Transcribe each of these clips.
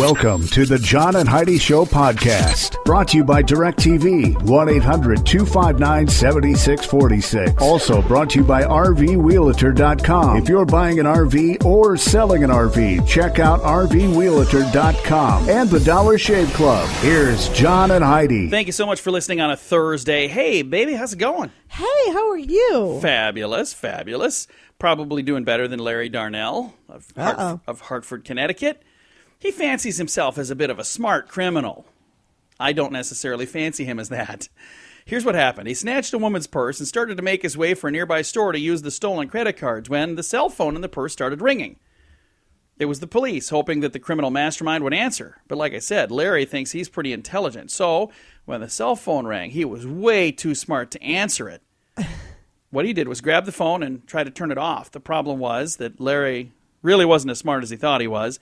Welcome to the John and Heidi Show podcast, brought to you by DirecTV, 1-800-259-7646. Also brought to you by RVWheelator.com. If you're buying an RV or selling an RV, check out RVWheelator.com and the Dollar Shave Club. Here's John and Heidi. Thank you so much for listening on a Thursday. Hey, baby, how's it going? Hey, how are you? Fabulous, fabulous. Probably doing better than Larry Darnell of Hartford, Connecticut. He fancies himself as a bit of a smart criminal. I don't necessarily fancy him as that. Here's what happened. He snatched a woman's purse and started to make his way for a nearby store to use the stolen credit cards when the cell phone in the purse started ringing. It was the police, hoping that the criminal mastermind would answer. But like I said, Larry thinks he's pretty intelligent. So when the cell phone rang, he was way too smart to answer it. What he did was grab the phone and try to turn it off. The problem was that Larry really wasn't as smart as he thought he was.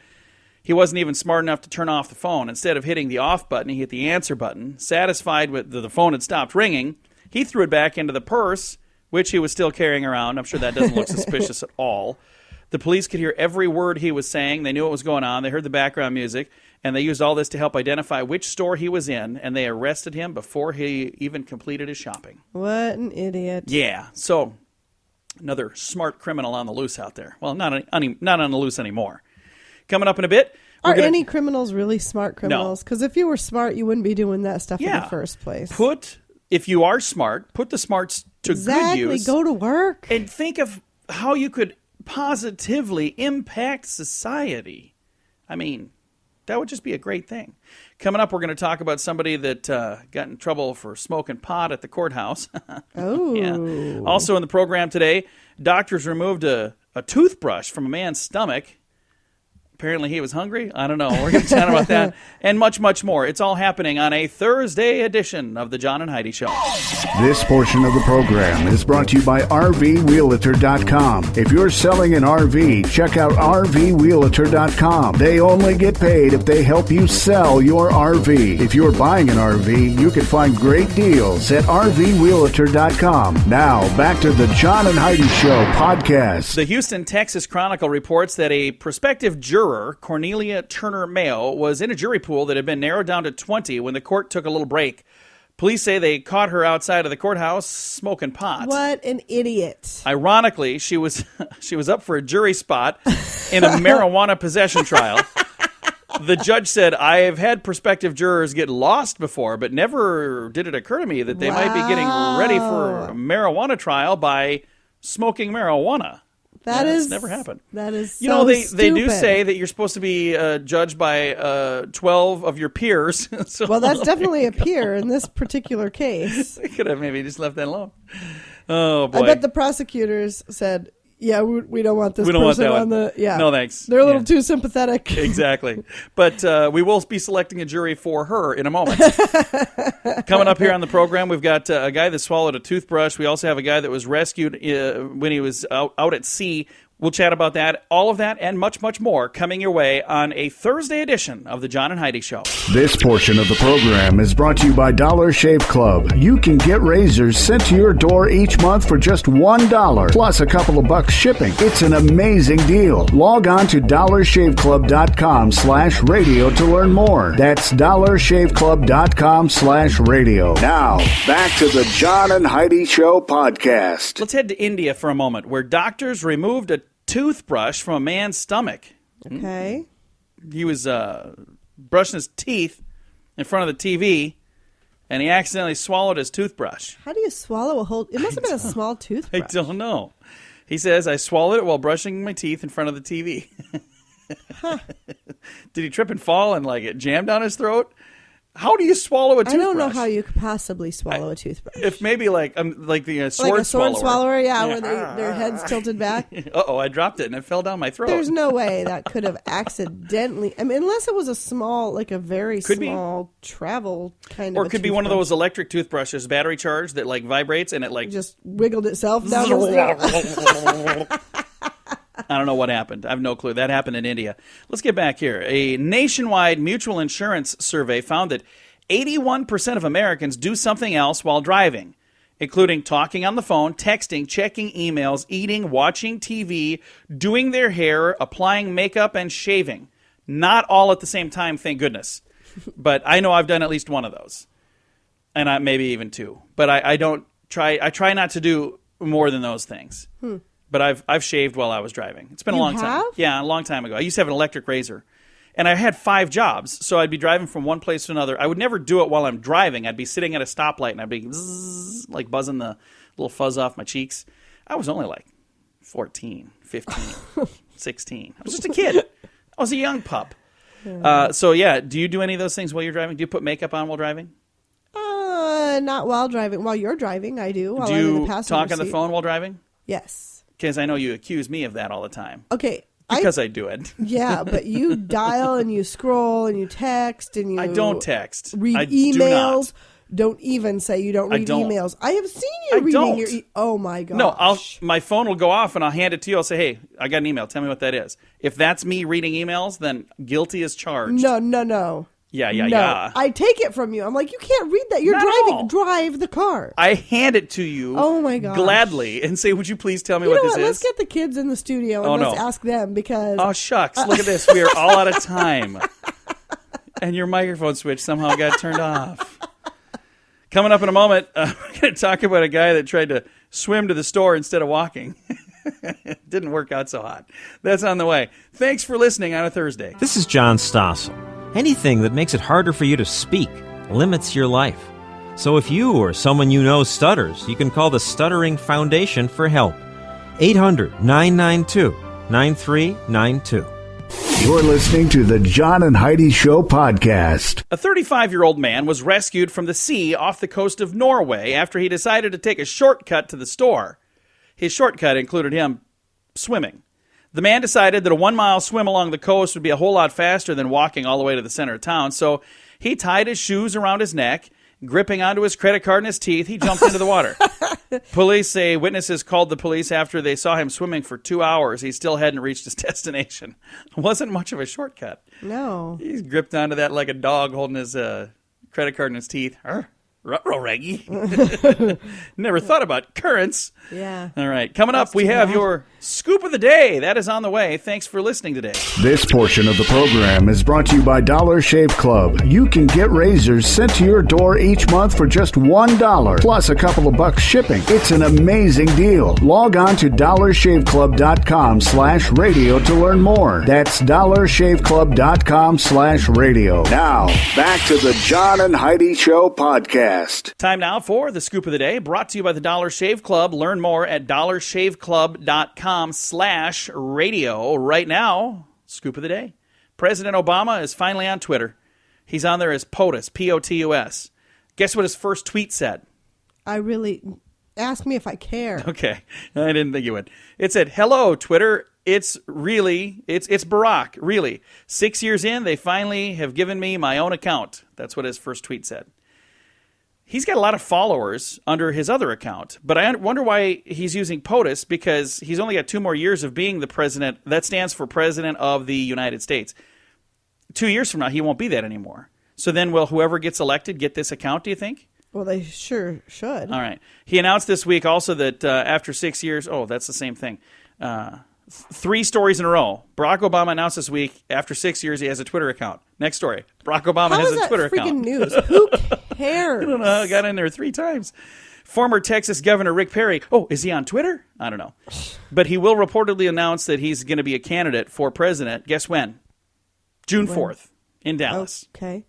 He wasn't even smart enough to turn off the phone. Instead of hitting the off button, he hit the answer button. Satisfied with the phone had stopped ringing, he threw it back into the purse, which he was still carrying around. I'm sure that doesn't look suspicious at all. The police could hear every word he was saying. They knew what was going on. They heard the background music, and they used all this to help identify which store he was in, and they arrested him before he even completed his shopping. What an idiot. Yeah, so another smart criminal on the loose out there. Well, not on the loose anymore. Coming up in a bit. Any criminals really smart criminals? Because if you were smart, you wouldn't be doing that stuff in the first place. If you are smart, put the smarts to good use. Go to work. And think of how you could positively impact society. I mean, that would just be a great thing. Coming up, we're going to talk about somebody that got in trouble for smoking pot at the courthouse. Oh. Yeah. Also in the program today, doctors removed a toothbrush from a man's stomach. Apparently he was hungry. I don't know. We're going to chat about that and much, much more. It's all happening on a Thursday edition of the John and Heidi Show. This portion of the program is brought to you by RVWheelator.com. If you're selling an RV, check out RVWheelator.com. They only get paid if they help you sell your RV. If you're buying an RV, you can find great deals at RVWheelator.com. Now, back to the John and Heidi Show podcast. The Houston, Texas Chronicle reports that a prospective juror, Cornelia Turner Mayo, was in a jury pool that had been narrowed down to 20 when the court took a little break. Police say they caught her outside of the courthouse smoking pot. What an idiot. Ironically, she was up for a jury spot in a marijuana possession trial. The judge said, I have had prospective jurors get lost before, but never did it occur to me that they might be getting ready for a marijuana trial by smoking marijuana. That's never happened. That is so they do say that you're supposed to be judged by 12 of your peers. So well, that's definitely a peer in this particular case. They could have maybe just left that alone. Oh, boy. I bet the prosecutors said, yeah, we don't want this person on the... Yeah. No, thanks. They're a little too sympathetic. Exactly. But we will be selecting a jury for her in a moment. Coming up here on the program, we've got a guy that swallowed a toothbrush. We also have a guy that was rescued when he was out at sea. We'll chat about that, all of that, and much, much more coming your way on a Thursday edition of the John and Heidi Show. This portion of the program is brought to you by Dollar Shave Club. You can get razors sent to your door each month for just $1, plus a couple of bucks shipping. It's an amazing deal. Log on to dollarshaveclub.com/radio to learn more. That's dollarshaveclub.com/radio. Now, back to the John and Heidi Show podcast. Let's head to India for a moment, where doctors removed a toothbrush from a man's stomach. Okay. He was brushing his teeth in front of the TV, and he accidentally swallowed his toothbrush. How do you swallow a whole... It must have been a small toothbrush. I don't know. He says, I swallowed it while brushing my teeth in front of the TV. Huh. Did he trip and fall and it jammed down his throat? How do you swallow a toothbrush? I don't know how you could possibly swallow a toothbrush. If maybe like the sword like a sword swallower, yeah, where their heads tilted back. Uh-oh, I dropped it and it fell down my throat. There's no way that could have accidentally... I mean, unless it was a very small travel kind of Or it could be one of those electric toothbrushes, battery charged, that vibrates and it just wiggled itself down his throat. I don't know what happened. I have no clue. That happened in India. Let's get back here. A nationwide mutual insurance survey found that 81% of Americans do something else while driving, including talking on the phone, texting, checking emails, eating, watching TV, doing their hair, applying makeup, and shaving. Not all at the same time, thank goodness. But I know I've done at least one of those. And maybe even two. But I try not to do more than those things. But I've shaved while I was driving. It's been a long time. Yeah, a long time ago. I used to have an electric razor. And I had 5 jobs, so I'd be driving from one place to another. I would never do it while I'm driving. I'd be sitting at a stoplight, and I'd be like buzzing the little fuzz off my cheeks. I was only like 14, 15, 16. I was just a kid. I was a young pup. So, yeah, do you do any of those things while you're driving? Do you put makeup on while driving? Not while driving. While you're driving, I do. While do I'm in the you passenger talk on the seat. phone while driving? Yes. Because I know you accuse me of that all the time. Okay. Because I do it. Yeah, but you dial and you scroll and you text and you... I don't text. Read I emails. Don't even say you don't read emails. I have seen you reading your... Oh, my gosh. No, my phone will go off and I'll hand it to you. I'll say, hey, I got an email. Tell me what that is. If that's me reading emails, then guilty as charged. No. Yeah. I take it from you. I'm like, you can't read that. You're Not driving. all. Drive the car. I hand it to you. Oh my gosh. Gladly and say, would you please tell me You what know this what? is? Let's get the kids in the studio and let's ask them because... Oh, shucks. Look at this. We are all out of time. And your microphone switch somehow got turned off. Coming up in a moment, we're going to talk about a guy that tried to swim to the store instead of walking. It didn't work out so hot. That's on the way. Thanks for listening on a Thursday. This is John Stossel. Anything that makes it harder for you to speak limits your life. So if you or someone you know stutters, you can call the Stuttering Foundation for help. 800-992-9392. You're listening to the John and Heidi Show podcast. A 35-year-old man was rescued from the sea off the coast of Norway after he decided to take a shortcut to the store. His shortcut included him swimming. The man decided that a 1-mile swim along the coast would be a whole lot faster than walking all the way to the center of town, so he tied his shoes around his neck, gripping onto his credit card in his teeth. He jumped into the water. Police say witnesses called the police after they saw him swimming for 2 hours. He still hadn't reached his destination. It wasn't much of a shortcut. No. He's gripped onto that like a dog holding his credit card in his teeth. Ruh-roh, Reggie. Never thought about currents. Yeah. All right. Coming up, we have your Scoop of the Day. That is on the way. Thanks for listening today. This portion of the program is brought to you by Dollar Shave Club. You can get razors sent to your door each month for just $1, plus a couple of bucks shipping. It's an amazing deal. Log on to dollarshaveclub.com/radio to learn more. That's dollarshaveclub.com/radio. Now, back to the John and Heidi Show podcast. Time now for the Scoop of the Day, brought to you by the Dollar Shave Club. Learn more at dollarshaveclub.com/radio. Right now, Scoop of the Day. President Obama is finally on Twitter. He's on there as POTUS, P-O-T-U-S. Guess what his first tweet said? Ask me if I care. Okay, I didn't think you would. It said, hello, Twitter. It's Barack, really. 6 years in, they finally have given me my own account. That's what his first tweet said. He's got a lot of followers under his other account, but I wonder why he's using POTUS, because he's only got 2 more years of being the president. That stands for President of the United States. 2 years from now, he won't be that anymore. So then will whoever gets elected get this account, do you think? Well, they sure should. All right. He announced this week also that after 6 years, that's the same thing. 3 stories in a row. Barack Obama announced this week, after 6 years, he has a Twitter account. Next story. Barack Obama has a Twitter account. How is that freaking news? Who cares? I don't know. I got in there 3 times. Former Texas Governor Rick Perry. Is he on Twitter? I don't know. But he will reportedly announce that he's going to be a candidate for president. Guess when? June 4th in Dallas. Okay.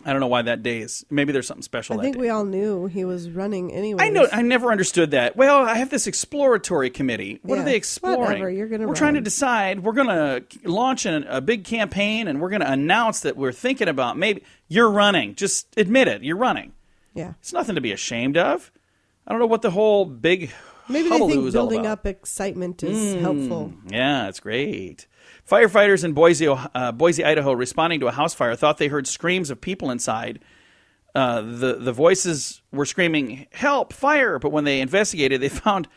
I don't know why that day is. Maybe there's something special that day. I think we all knew he was running anyway. I know. I never understood that. Well, I have this exploratory committee. What are they exploring? Whatever. You're going to We're trying to decide. We're going to launch a big campaign, and we're going to announce that we're thinking about maybe you're running. Just admit it. You're running. Yeah. It's nothing to be ashamed of. I don't know what the whole big maybe they think is all building about. Up excitement is helpful. Yeah, it's great. Firefighters in Boise, Idaho, responding to a house fire, thought they heard screams of people inside. The voices were screaming, help, fire, but when they investigated, they found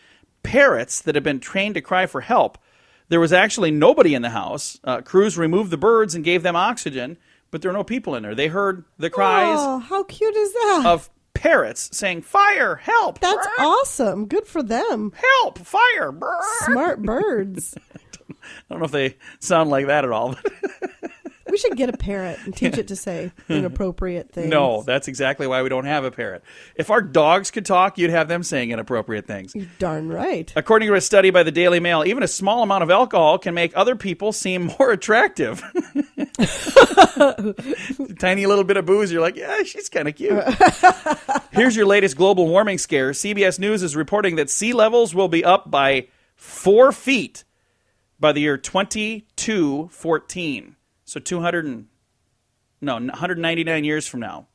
parrots that had been trained to cry for help. There was actually nobody in the house. Crews removed the birds and gave them oxygen, but there were no people in there. They heard the cries how cute is that? of parrots saying, fire, help. That's awesome. Good for them. Help, fire. Smart birds. I don't know if they sound like that at all. We should get a parrot and teach it to say inappropriate things. No, that's exactly why we don't have a parrot. If our dogs could talk, you'd have them saying inappropriate things. You're darn right. According to a study by the Daily Mail, even a small amount of alcohol can make other people seem more attractive. Tiny little bit of booze, you're like, yeah, she's kind of cute. Here's your latest global warming scare. CBS News is reporting that sea levels will be up by 4 feet by the year 2214. So 199 years from now,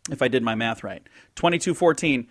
if I did my math right. 2214.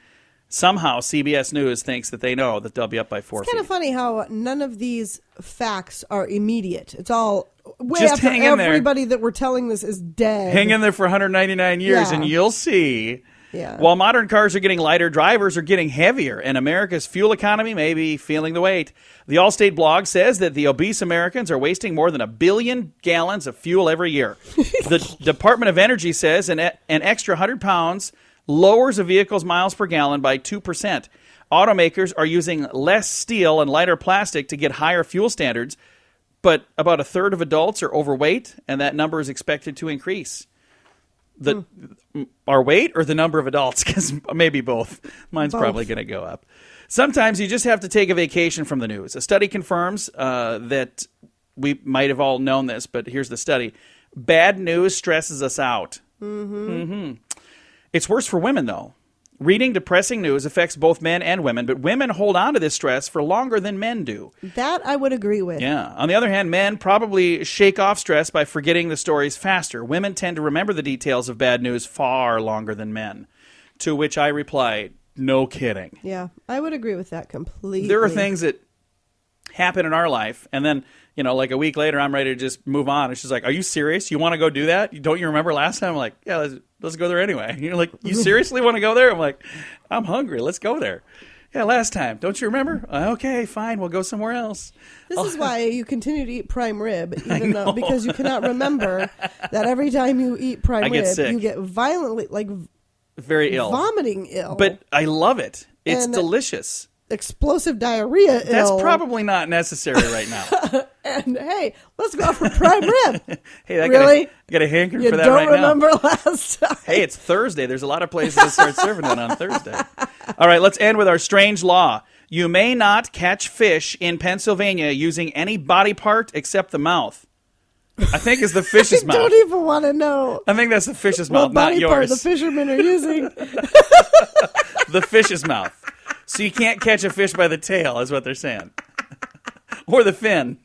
Somehow CBS News thinks that they know that they'll be up by 4 feet. It's kind of funny how none of these facts are immediate. It's all way Just after hang in there. everybody that we're telling this is dead. Hang in there for 199 years and you'll see. Yeah. While modern cars are getting lighter, drivers are getting heavier, and America's fuel economy may be feeling the weight. The Allstate blog says that the obese Americans are wasting more than 1 billion gallons of fuel every year. The Department of Energy says an extra 100 pounds lowers a vehicle's miles per gallon by 2%. Automakers are using less steel and lighter plastic to get higher fuel standards, but about a third of adults are overweight, and that number is expected to increase. Our weight or the number of adults? Because maybe both. Mine's probably going to go up. Sometimes you just have to take a vacation from the news. A study confirms that we might have all known this, but here's the study. Bad news stresses us out. It's worse for women, though. Reading depressing news affects both men and women, but women hold on to this stress for longer than men do. That I would agree with. Yeah. On the other hand, men probably shake off stress by forgetting the stories faster. Women tend to remember the details of bad news far longer than men. To which I reply, no kidding. Yeah, I would agree with that completely. There are things that happen in our life, and then, like a week later, I'm ready to just move on. And she's like, are you serious? You want to go do that? Don't you remember last time? I'm like, yeah, let's go there anyway. And you're like, you seriously want to go there? I'm like, I'm hungry. Let's go there. Yeah, last time. Don't you remember? Okay, fine. We'll go somewhere else. This is why you continue to eat prime rib, even though because you cannot remember that every time you eat prime rib, sick. you get violently, very ill, vomiting ill. But I love it. It's delicious. Explosive diarrhea ill. That's probably not necessary right now. And hey, let's go for prime rib. Hey, I really? got a hankering you for that right now. You don't remember last time. Hey, it's Thursday. There's a lot of places that start serving it on Thursday. All right, let's end with our strange law. You may not catch fish in Pennsylvania using any body part except the mouth. I think it's the fish's mouth. I don't even want to know. I think that's the fish's mouth, not yours. What body part the fishermen are using? The fish's mouth. So you can't catch a fish by the tail, is what they're saying. Or the fin.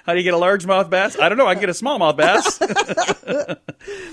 How do you get a largemouth bass? I don't know. I can get a smallmouth bass.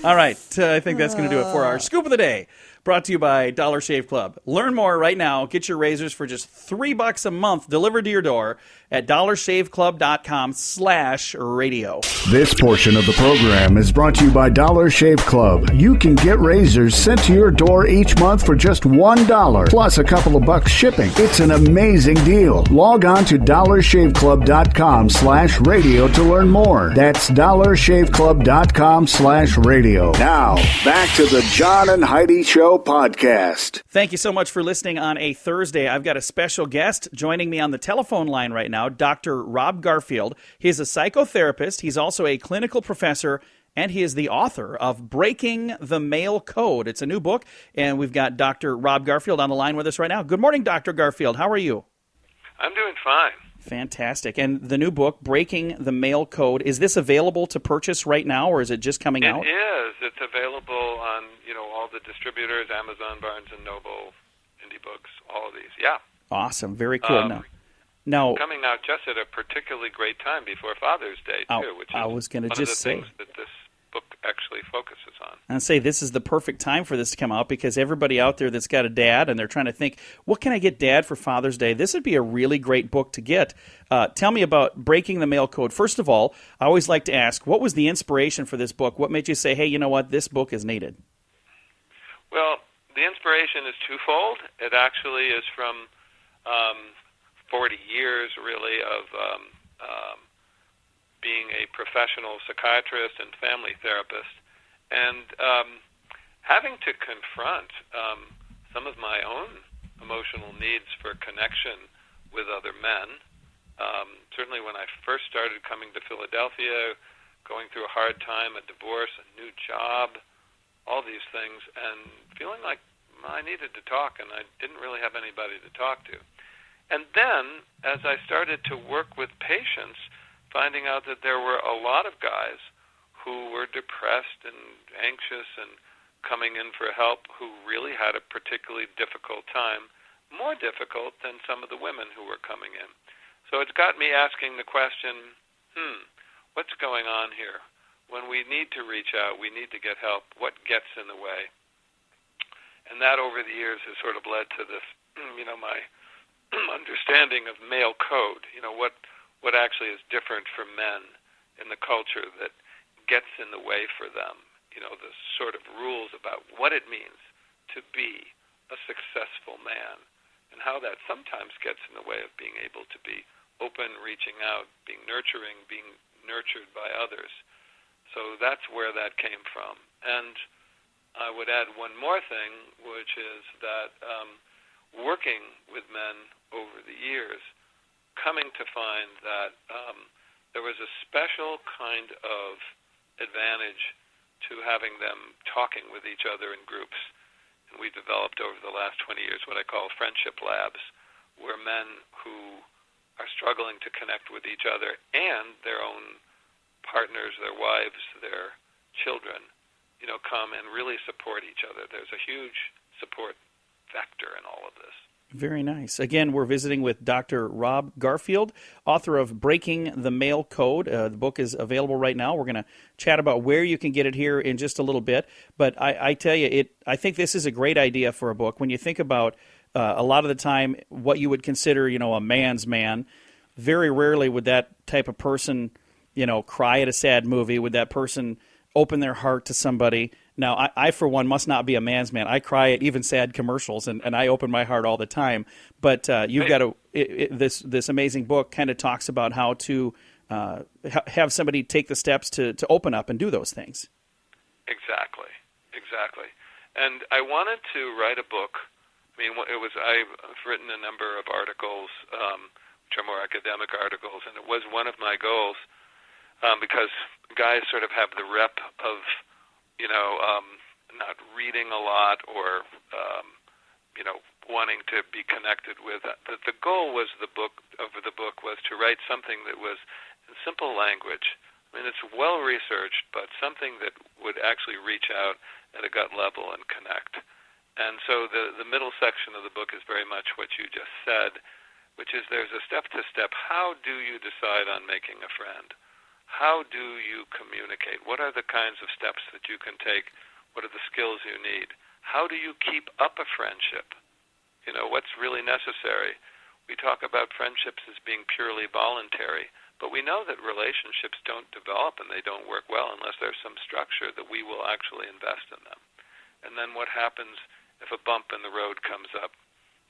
All right. I think that's going to do it for our Scoop of the Day. Brought to you by Dollar Shave Club. Learn more right now. Get your razors for just $3 a month delivered to your door at dollarshaveclub.com/radio. This portion of the program is brought to you by Dollar Shave Club. You can get razors sent to your door each month for just $1 plus a couple of bucks shipping. It's an amazing deal. Log on to dollarshaveclub.com/radio to learn more. That's dollarshaveclub.com/radio. Now, back to the John and Heidi Show podcast. Thank you so much for listening on a Thursday. I've got a special guest joining me on the telephone line right now, Dr. Rob Garfield. He's a psychotherapist. He's also a clinical professor, and he is the author of Breaking the Male Code. It's a new book, and we've got Dr. Rob Garfield on the line with us right now. Good morning, Dr. Garfield. How are you? I'm doing fine. Fantastic. And the new book, Breaking the Male Code, is this available to purchase right now, or is it just coming out? It is. It's available on, all the distributors, Amazon, Barnes & Noble, Indie Books, all of these. Yeah. Awesome. Very cool. Now, coming out just at a particularly great time before Father's Day, too, which is I was going to just say things that this book actually focuses on. And say this is the perfect time for this to come out because everybody out there that's got a dad and they're trying to think, what can I get Dad for Father's Day? This would be a really great book to get. Tell me about Breaking the Male Code. First of all, I always like to ask, what was the inspiration for this book? What made you say, hey, you know what, this book is needed? Well, the inspiration is twofold. It actually is from 40 years, really, of being a professional psychiatrist and family therapist, and having to confront some of my own emotional needs for connection with other men. Certainly when I first started coming to Philadelphia, going through a hard time, a divorce, a new job, all these things, and feeling like I needed to talk, and I didn't really have anybody to talk to. And then, as I started to work with patients, finding out that there were a lot of guys who were depressed and anxious and coming in for help who really had a particularly difficult time, more difficult than some of the women who were coming in. So it's got me asking the question, what's going on here? When we need to reach out, we need to get help, what gets in the way? And that over the years has sort of led to this, my understanding of male code, what actually is different for men in the culture that gets in the way for them, the sort of rules about what it means to be a successful man, and how that sometimes gets in the way of being able to be open, reaching out, being nurturing, being nurtured by others. So that's where that came from. And I would add one more thing, which is that working with men over the years, coming to find that there was a special kind of advantage to having them talking with each other in groups. And we developed over the last 20 years what I call friendship labs, where men who are struggling to connect with each other and their own partners, their wives, their children, come and really support each other. There's a huge support factor in all of this. Very nice. Again, we're visiting with Dr. Rob Garfield, author of Breaking the Male Code. The book is available right now. We're going to chat about where you can get it here in just a little bit. But I tell you, I think this is a great idea for a book. When you think about a lot of the time what you would consider, a man's man, very rarely would that type of person, cry at a sad movie. Would that person open their heart to somebody? Now, I for one, must not be a man's man. I cry at even sad commercials, and I open my heart all the time. But you've got this amazing book kind of talks about how to have somebody take the steps to open up and do those things. Exactly. And I wanted to write a book. I've written a number of articles, which are more academic articles, and it was one of my goals because guys sort of have the rep of not reading a lot or, wanting to be connected with. The goal was the book was to write something that was in simple language. It's well researched, but something that would actually reach out at a gut level and connect. And so the middle section of the book is very much what you just said, which is there's a step-to-step. How do you decide on making a friend? How do you communicate? What are the kinds of steps that you can take? What are the skills you need? How do you keep up a friendship? What's really necessary? We talk about friendships as being purely voluntary, but we know that relationships don't develop and they don't work well unless there's some structure that we will actually invest in them. And then what happens if a bump in the road comes up?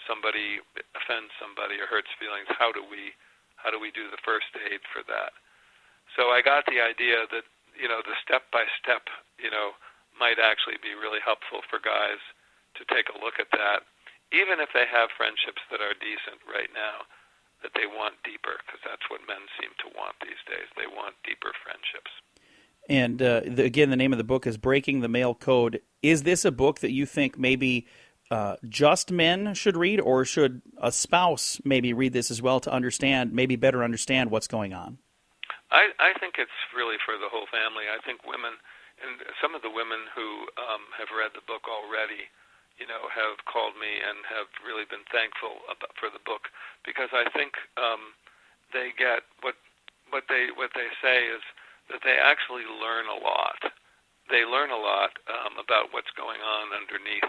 Somebody offends somebody or hurts feelings. How do we do the first aid for that? So I got the idea that, the step-by-step, might actually be really helpful for guys to take a look at that, even if they have friendships that are decent right now, that they want deeper, because that's what men seem to want these days. They want deeper friendships. And again, the name of the book is Breaking the Male Code. Is this a book that you think maybe just men should read, or should a spouse maybe read this as well to better understand what's going on? I think it's really for the whole family. I think women, and some of the women who have read the book already, have called me and have really been thankful for the book, because I think they get what they say is that they actually learn a lot. They learn a lot about what's going on underneath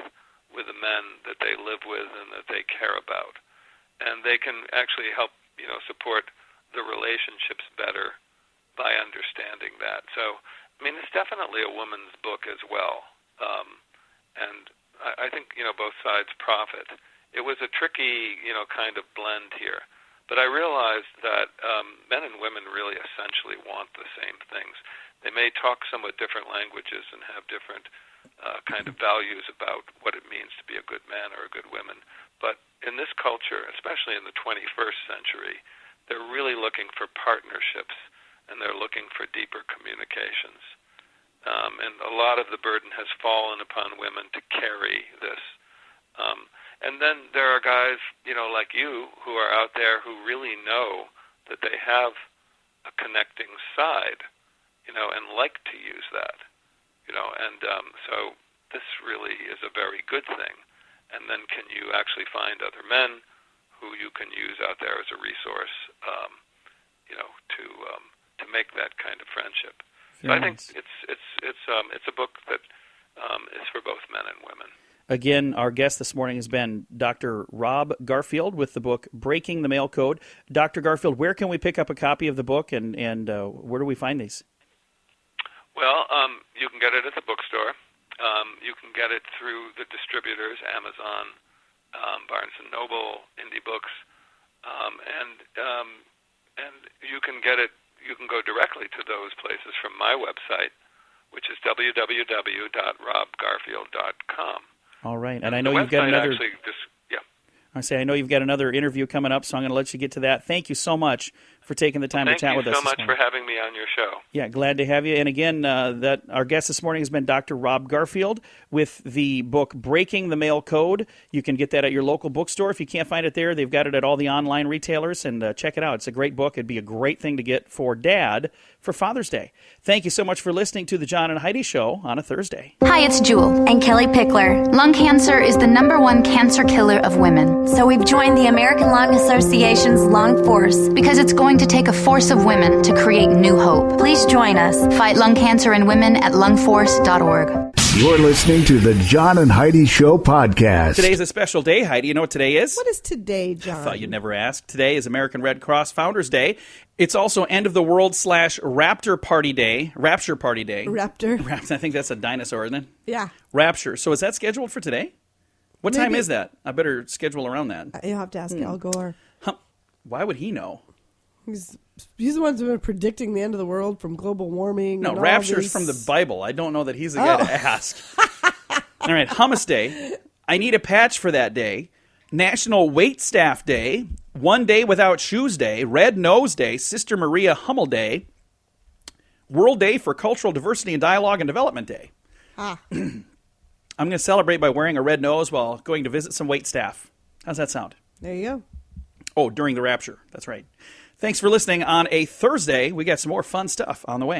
with the men that they live with and that they care about, and they can actually help support the relationships better by understanding that. So, it's definitely a woman's book as well, and I think both sides profit. It was a tricky kind of blend here, but I realized that men and women really essentially want the same things. They may talk somewhat different languages and have different kind of values about what it means to be a good man or a good woman, But in this culture, especially in the 21st century, they're really looking for partnerships, and they're looking for deeper communications. And a lot of the burden has fallen upon women to carry this. And then there are guys, like you, who are out there who really know that they have a connecting side, and like to use that, and so this really is a very good thing. And then can you actually find other men who you can use out there as a resource, to make that kind of friendship. So I think it's a book that is for both men and women. Again, our guest this morning has been Dr. Rob Garfield with the book Breaking the Male Code. Dr. Garfield, where can we pick up a copy of the book, and where do we find these? Well, you can get it at the bookstore. You can get it through the distributors, Amazon, Barnes & Noble, Indie Books, and you can get it. You can go directly to those places from my website, which is www.robgarfield.com. All right, and I know you've got another. I know you've got another interview coming up, so I'm going to let you get to that. Thank you so much for taking the time to chat with us. Thank you so much for having me on your show. Yeah, glad to have you. And again, that our guest this morning has been Dr. Rob Garfield with the book Breaking the Male Code. You can get that at your local bookstore. If you can't find it there, they've got it at all the online retailers, and check it out. It's a great book. It'd be a great thing to get for Dad for Father's Day. Thank you so much for listening to the John and Heidi Show on a Thursday. Hi, it's Jewel and Kelly Pickler. Lung cancer is the #1 cancer killer of women. So we've joined the American Lung Association's Lung Force because it's going to take a force of women to create new hope. Please join us. Fight lung cancer in women at lungforce.org. You're listening to the John and Heidi Show podcast. Today's a special day, Heidi. You know what today is? What is today, John? I thought you'd never ask. Today is American Red Cross Founders Day. It's also End of the World / Raptor Party Day. Rapture Party Day. Raptor. I think that's a dinosaur, isn't it? Yeah. Rapture. So is that scheduled for today? What time is that? I better schedule around that. You'll have to ask Al Gore. Why would he know? He's the ones who've been predicting the end of the world from global warming. No, Rapture's from the Bible. I don't know that he's the guy to ask. All right, Hummus Day. I need a patch for that day. National Wait Staff Day. One Day Without Shoes Day. Red Nose Day. Sister Maria Hummel Day. World Day for Cultural Diversity and Dialogue and Development Day. I'm going to celebrate by wearing a red nose while going to visit some wait staff. How's that sound? There you go. Oh, during the rapture. That's right. Thanks for listening on a Thursday. We got some more fun stuff on the way.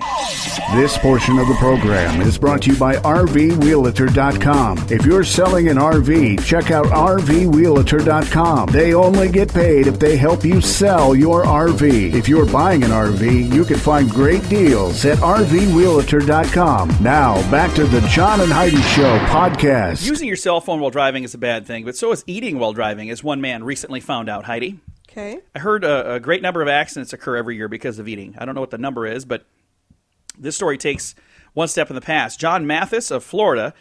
This portion of the program is brought to you by RVRealtor.com. If you're selling an RV, check out RVRealtor.com. They only get paid if they help you sell your RV. If you're buying an RV, you can find great deals at RVRealtor.com. Now, back to the John and Heidi Show podcast. Using your cell phone while driving is a bad thing, but so is eating while driving, as one man recently found out, Heidi. Okay. I heard a great number of accidents occur every year because of eating. I don't know what the number is, but this story takes one step in the past. John Mathis of Florida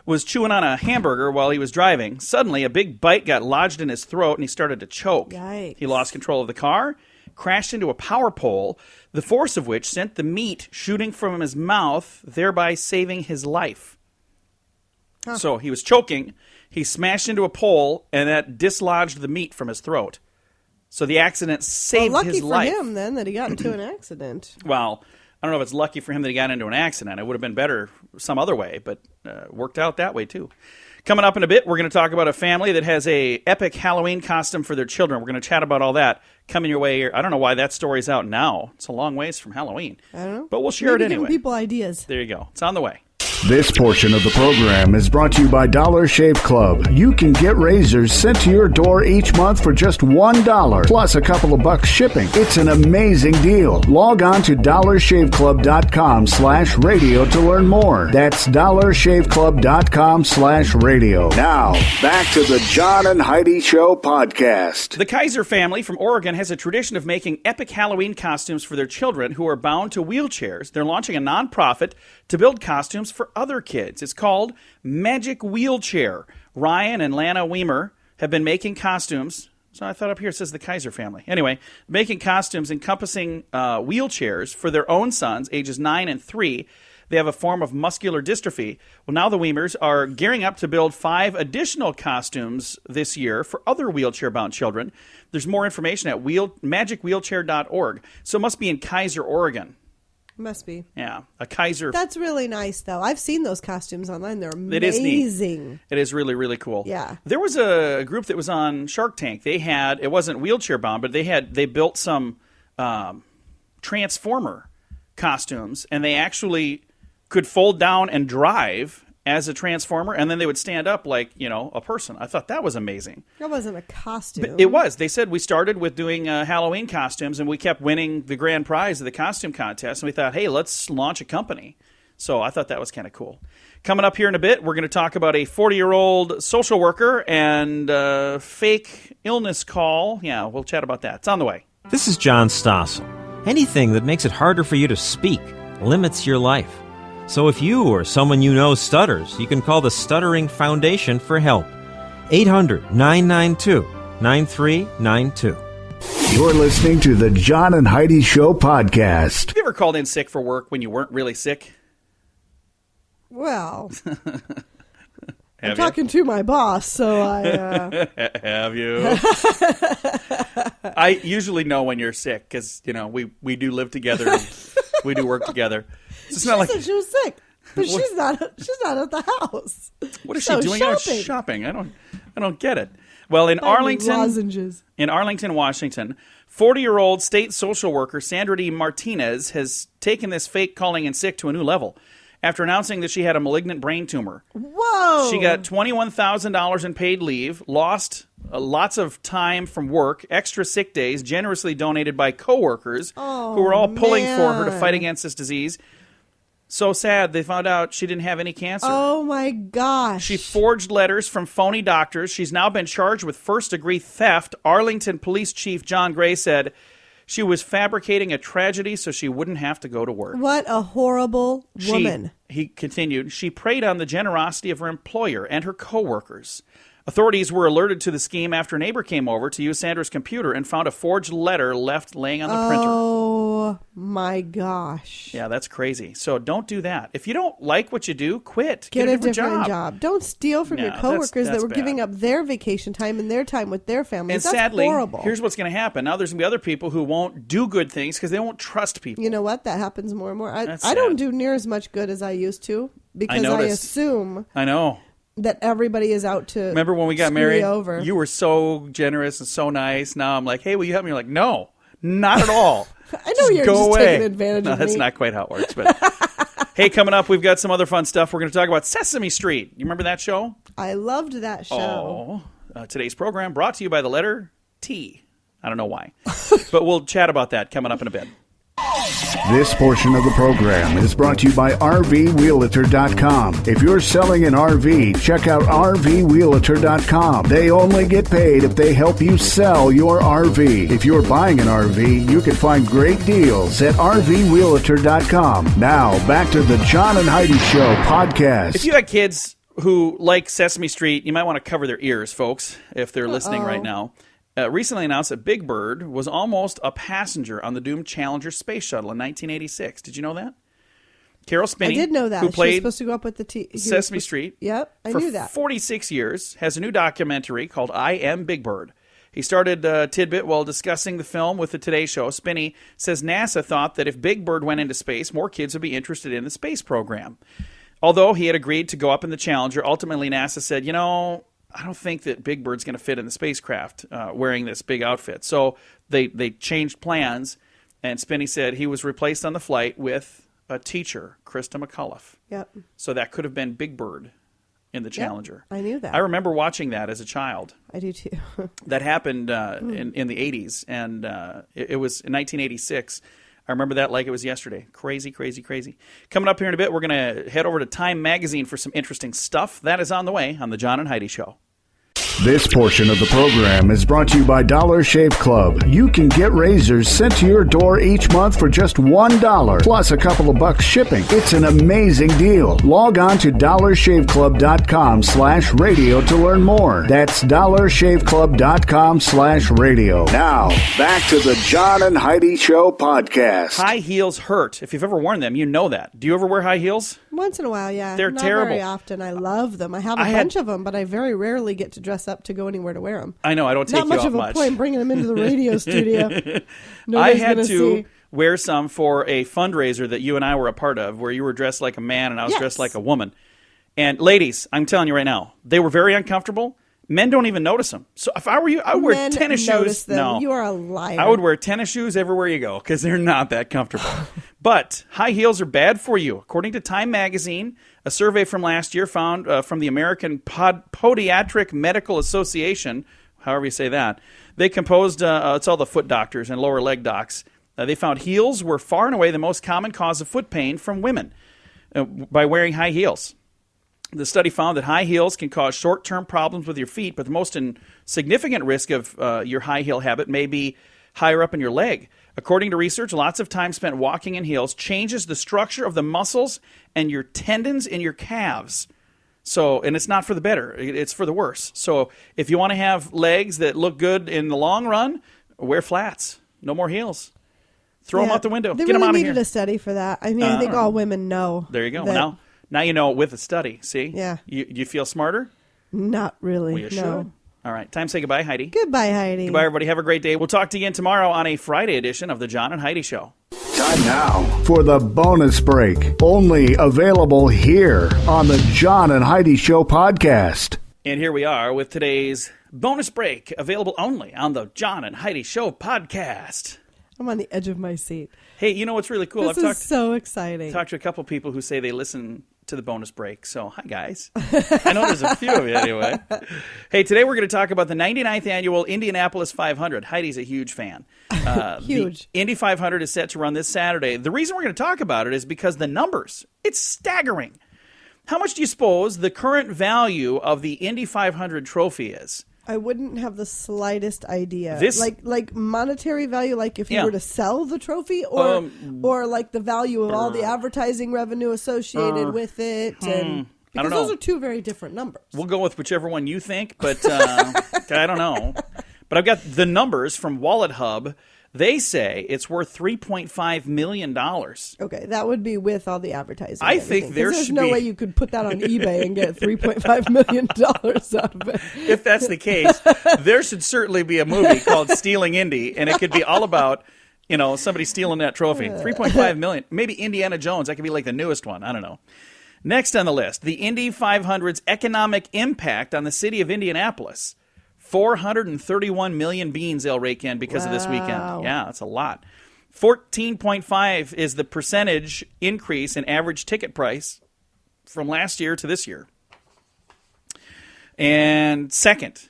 was chewing on a hamburger while he was driving. Suddenly, a big bite got lodged in his throat, and he started to choke. Yikes. He lost control of the car, crashed into a power pole, the force of which sent the meat shooting from his mouth, thereby saving his life. Huh. So he was choking, he smashed into a pole, and that dislodged the meat from his throat. So the accident saved his life. Lucky for him, then, that he got into an accident. Well, I don't know if it's lucky for him that he got into an accident. It would have been better some other way, but worked out that way, too. Coming up in a bit, we're going to talk about a family that has a epic Halloween costume for their children. We're going to chat about all that coming your way here. I don't know why that story's out now. It's a long ways from Halloween. I don't know. But we'll share it anyway. Giving people ideas. There you go. It's on the way. This portion of the program is brought to you by Dollar Shave Club. You can get razors sent to your door each month for just $1, plus a couple of bucks shipping. It's an amazing deal. Log on to dollarshaveclub.com/radio to learn more. That's dollarshaveclub.com/radio. Now, back to the John and Heidi Show podcast. The Kaiser family from Oregon has a tradition of making epic Halloween costumes for their children who are bound to wheelchairs. They're launching a nonprofit to build costumes for other kids. It's called Magic Wheelchair. Ryan and Lana Weimer have been making costumes. So I thought up here it says the Kaiser family. Anyway, making costumes encompassing wheelchairs for their own sons, ages 9 and 3. They have a form of muscular dystrophy. Well, now the Weimers are gearing up to build 5 additional costumes this year for other wheelchair-bound children. There's more information at magicwheelchair.org. So it must be in Kaiser, Oregon. Must be. Yeah, a Kaiser. That's really nice, though. I've seen those costumes online. They're amazing. It is neat. It is really, really cool. Yeah. There was a group that was on Shark Tank. They had, it wasn't wheelchair bound, but they built some Transformer costumes, and they actually could fold down and drive as a Transformer, and then they would stand up like, a person. I thought that was amazing. That wasn't a costume. But it was. They said we started with doing Halloween costumes, and we kept winning the grand prize of the costume contest, and we thought, hey, let's launch a company. So I thought that was kind of cool. Coming up here in a bit, we're going to talk about a 40-year-old social worker and fake illness call. Yeah, we'll chat about that. It's on the way. This is John Stossel. Anything that makes it harder for you to speak limits your life. So if you or someone you know stutters, you can call the Stuttering Foundation for help. 800-992-9392. You're listening to the John and Heidi Show podcast. Have you ever called in sick for work when you weren't really sick? Well, I'm talking to my boss, so I... Have you? I usually know when you're sick because, we do live together. We do work together. So it's not like she was sick, but she's not at the house. What is she doing out shopping? I don't get it. Well, in Arlington, Washington, 40-year-old state social worker Sandra D. Martinez has taken this fake calling in sick to a new level after announcing that she had a malignant brain tumor. Whoa! She got $21,000 in paid leave, lost lots of time from work, extra sick days generously donated by coworkers who were all pulling for her to fight against this disease. So sad, they found out she didn't have any cancer. Oh, my gosh. She forged letters from phony doctors. She's now been charged with first-degree theft. Arlington Police Chief John Gray said she was fabricating a tragedy so she wouldn't have to go to work. What a horrible woman. He continued, she preyed on the generosity of her employer and her coworkers. Authorities were alerted to the scheme after a neighbor came over to use Sandra's computer and found a forged letter left laying on the printer. Oh, my gosh. Yeah, that's crazy. So don't do that. If you don't like what you do, quit. Get a different job. Don't steal from your coworkers that's that were giving up their vacation time and their time with their families. And that's sadly, horrible. Here's what's going to happen. Now there's going to be other people who won't do good things because they won't trust people. You know what? That happens more and more. I don't do near as much good as I used to because I assume... I know. That everybody is out to remember when we got married, over. You were so generous and so nice. Now I'm like, hey, will you help me? You're like, no, not at all. I know you're just taking advantage of me. That's not quite how it works. But hey, coming up, we've got some other fun stuff. We're going to talk about Sesame Street. You remember that show? I loved that show. Today's program brought to you by the letter T. I don't know why. But we'll chat about that coming up in a bit. This portion of the program is brought to you by RVRealtor.com. If you're selling an RV, check out RVRealtor.com. They only get paid if they help you sell your RV. If you're buying an RV, you can find great deals at RVRealtor.com. Now, back to the John and Heidi Show podcast. If you had kids who like Sesame Street, you might want to cover their ears, folks, if they're listening right now. Recently announced that Big Bird was almost a passenger on the doomed Challenger space shuttle in 1986. Did you know that? Carol Spinney, I did know that. who played she was supposed to go up with the Sesame Street. Yep, I knew that. For 46 years, has a new documentary called I Am Big Bird. He started Tidbit while discussing the film with the Today Show. Spinney says NASA thought that if Big Bird went into space, more kids would be interested in the space program. Although he had agreed to go up in the Challenger, ultimately NASA said, I don't think that Big Bird's going to fit in the spacecraft wearing this big outfit. So they changed plans, and Spinney said he was replaced on the flight with a teacher, Krista McAuliffe. Yep. So that could have been Big Bird in the Challenger. I knew that. I remember watching that as a child. I do too. That happened in the 80s, and it was in 1986. I remember that like it was yesterday. Crazy, crazy, crazy. Coming up here in a bit, we're going to head over to Time Magazine for some interesting stuff. That is on the way on the John and Heidi Show. This portion of the program is brought to you by Dollar Shave Club. You can get razors sent to your door each month for just $1 plus a couple of bucks shipping. It's an amazing deal. Log on to dollarshaveclub.com/radio to learn more. That's dollarshaveclub.com/radio. Now, back to the John and Heidi Show podcast. High heels hurt. If you've ever worn them, you know that. Do you ever wear high heels? Once in a while, yeah. They're Not terrible. very often. I love them. I have a bunch of them, but I very rarely get to dress up to go anywhere to wear them. I know. I don't take Not you much out of a much. point bringing them into the radio studio. I had to wear some for a fundraiser that you and I were a part of, where you were dressed like a man and I was dressed like a woman. And ladies, I'm telling you right now, they were very uncomfortable. Men don't even notice them. So if I were you, I would wear tennis shoes. Them. No, you are a liar. I would wear tennis shoes everywhere you go because they're not that comfortable. But high heels are bad for you. According to Time Magazine, a survey from last year found from the American Podiatric Medical Association, however you say that, they composed, it's all the foot doctors and lower leg docs. They found heels were far and away the most common cause of foot pain from women by wearing high heels. The study found that high heels can cause short-term problems with your feet, but the most significant risk of your high heel habit may be higher up in your leg. According to research, lots of time spent walking in heels changes the structure of the muscles and your tendons in your calves. So, and it's not for the better, it's for the worse. So if you want to have legs that look good in the long run, wear flats. No more heels. Throw them out the window. They Get them out of here. needed a study for that. I mean, I think all women know. There you go. Now you know with a study. See? Yeah. You feel smarter? Not really. Well, you should. All right. Time to say goodbye, Heidi. Goodbye, Heidi. Goodbye, everybody. Have a great day. We'll talk to you again tomorrow on a Friday edition of the John and Heidi Show. Time now for the bonus break. Only available here on the John and Heidi Show podcast. And here we are with today's bonus break, available only on the John and Heidi Show podcast. I'm on the edge of my seat. Hey, you know what's really cool? This is so exciting. I've talked to a couple people who say they listen to the bonus break. So, hi, guys. I know there's a few of you anyway. Hey, today we're going to talk about the 99th annual Indianapolis 500. Heidi's a huge fan. Huge. The Indy 500 is set to run this Saturday. The reason we're going to talk about it is because the numbers, it's staggering. How much do you suppose the current value of the Indy 500 trophy is? I wouldn't have the slightest idea. This, like monetary value, like if you were to sell the trophy, or like the value of all the advertising revenue associated with it, and because those are two very different numbers. We'll go with whichever one you think, but I don't know. But I've got the numbers from Wallet Hub. They say it's worth $3.5 million. Okay, that would be with all the advertising. I think there's no way you could put that on eBay and get $3.5 million out of it. If that's the case, there should certainly be a movie called Stealing Indy, and it could be all about, somebody stealing that trophy. $3.5 million. Maybe Indiana Jones. That could be like the newest one. I don't know. Next on the list, the Indy 500's economic impact on the city of Indianapolis. 431 million beans they'll rake in because of this weekend. Yeah, that's a lot. 14.5 is the percentage increase in average ticket price from last year to this year. And second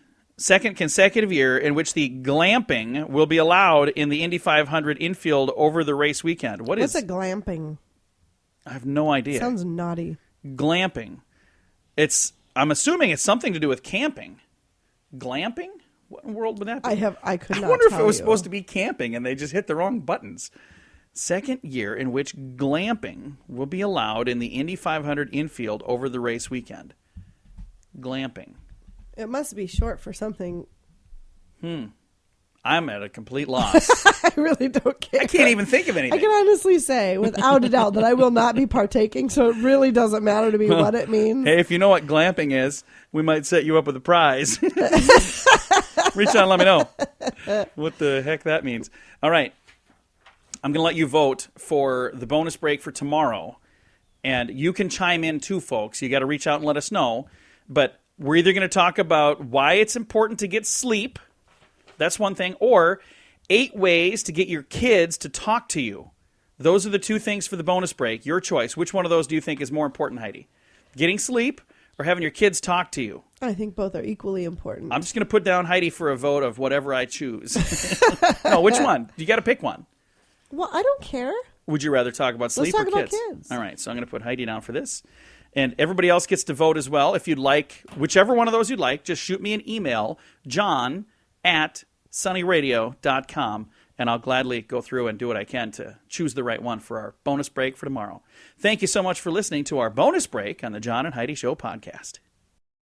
consecutive year in which the glamping will be allowed in the Indy 500 infield over the race weekend. What's a glamping? I have no idea. Sounds naughty. Glamping. I'm assuming it's something to do with camping. Glamping? What in the world would that be? I could not I wonder if it was you. supposed to be camping and they just hit the wrong buttons. Second year in which glamping will be allowed in the Indy 500 infield over the race weekend. Glamping. It must be short for something. I'm at a complete loss. I really don't care. I can't even think of anything. I can honestly say, without a doubt, that I will not be partaking, so it really doesn't matter to me what it means. Hey, if you know what glamping is, we might set you up with a prize. Reach out and let me know what the heck that means. All right. I'm going to let you vote for the bonus break for tomorrow. And you can chime in too, folks. You got to reach out and let us know. But we're either going to talk about why it's important to get sleep. That's one thing. Or 8 ways to get your kids to talk to you. Those are the two things for the bonus break. Your choice. Which one of those do you think is more important, Heidi? Getting sleep or having your kids talk to you? I think both are equally important. I'm just going to put down Heidi for a vote of whatever I choose. No, which one? You got to pick one. Well, I don't care. Would you rather talk about sleep or kids? Let's talk kids? about kids. All right, so I'm going to put Heidi down for this. And everybody else gets to vote as well. If you'd like, whichever one of those you'd like, just shoot me an email, john@sunnyradio.com, and I'll gladly go through and do what I can to choose the right one for our bonus break for tomorrow. Thank you so much for listening to our bonus break on the John and Heidi Show podcast.